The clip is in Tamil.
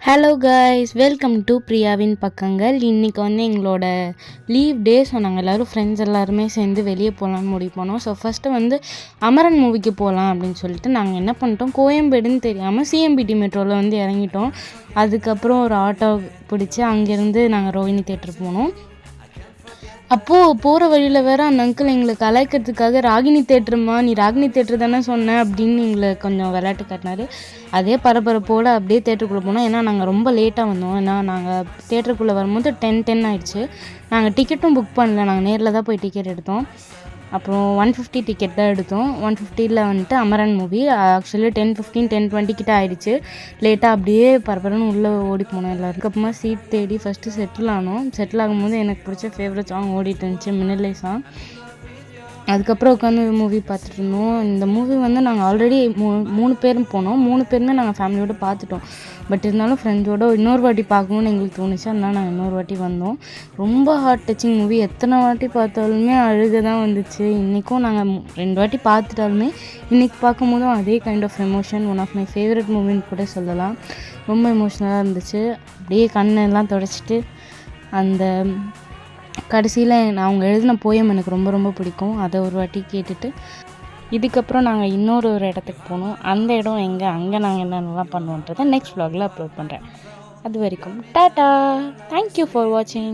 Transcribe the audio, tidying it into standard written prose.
ஹலோ கைஸ், வெல்கம் டு பிரியாவின் பக்கங்கள். இன்றைக்கி வந்து எங்களோட லீவ் டே. ஸோ நாங்கள் எல்லோரும் ஃப்ரெண்ட்ஸ் எல்லாருமே சேர்ந்து வெளியே போகலான்னு முடிவு பண்ணோம். ஸோ ஃபஸ்ட்டு வந்து அமரன் மூவிக்கு போகலாம் அப்படின்னு சொல்லிட்டு நாங்கள் என்ன பண்ணிட்டோம், கோயம்பேடுன்னு தெரியாமல் சிஎம்பிடி மெட்ரோவில் வந்து இறங்கிட்டோம். அதுக்கப்புறம் ஒரு ஆட்டோ பிடிச்சி அங்கேருந்து நாங்கள் ரோஹிணி தேட்டர் போனோம். அப்போது போகிற வழியில் வேறு அந்த அங்கிள் எங்களை கலாய்க்கிறதுக்காக ராகினி தேட்டருமா, நீ ராகினி தேட்டர் தானே சொன்ன அப்படின்னு எங்களை கொஞ்சம் விளையாட்டு காட்டினார். அதே பரபரப்போடு அப்படியே தேட்டருக்குள்ளே போனோம். ஏன்னா நாங்கள் ரொம்ப லேட்டாக வந்தோம். ஏன்னா நாங்கள் தேட்டருக்குள்ளே வரும்போது 10 ஆயிடுச்சு. நாங்கள் டிக்கெட்டும் புக் பண்ணல, நாங்கள் நேரில் தான் போய் டிக்கெட் எடுத்தோம். அப்புறம் 150 டிக்கெட் தான் எடுத்தோம். 150ல் வந்துட்டு அமரன் மூவி. ஆக்சுவலி 10:15 10:20 கிட்ட ஆகிடுச்சு. லேட்டாக அப்படியே பரபரன்னு உள்ளே ஓடி போனோம் எல்லோரும். அதுக்கப்புறமா சீட் தேடி ஃபஸ்ட்டு செட்டில் ஆனோம். செட்டில் ஆகும்போது எனக்கு பிடிச்ச ஃபேவரட் சாங் ஓடிட்டு இருந்துச்சு, மின்னலை சாங். அதுக்கப்புறம் உட்காந்து மூவி பார்த்துட்டு இருந்தோம். இந்த மூவி வந்து நாங்கள் ஆல்ரெடி 3 பேரும் போனோம். 3 பேருமே நாங்கள் ஃபேமிலியோடு பார்த்துட்டோம். பட் இருந்தாலும் ஃப்ரெண்ட்ஸோடு இன்னொரு வாட்டி பார்க்கணுன்னு எங்களுக்கு தோணுச்சு. அதனால நாங்கள் இன்னொரு வாட்டி வந்தோம். ரொம்ப ஹார்ட் டச்சிங் மூவி. எத்தனை வாட்டி பார்த்தாலுமே அழுக தான் வந்துச்சு. இன்றைக்கும் நாங்கள் 2 வாட்டி பார்த்துட்டாலுமே இன்றைக்கி பார்க்கும்போதும் அதே kind of emotion. One of my favourite மூவின்னு கூட சொல்லலாம். ரொம்ப எமோஷ்னலாக இருந்துச்சு. அப்படியே கண்ணெல்லாம் தொடச்சிட்டு அந்த கடைசியில் அவங்க எழுதின போயம் எனக்கு ரொம்ப ரொம்ப பிடிக்கும். அதை ஒரு வாட்டி கேட்டுட்டு இதுக்கப்புறம் நாங்கள் இன்னொரு இடத்துக்கு போனோம். அந்த இடம் எங்கே, அங்கே நாங்கள் என்னென்னலாம் பண்ணுவோன்றதை நெக்ஸ்ட் vlogல அப்லோட் பண்ணுறேன். அது வரைக்கும் டாட்டா. தேங்க்யூ ஃபார் வாட்சிங்.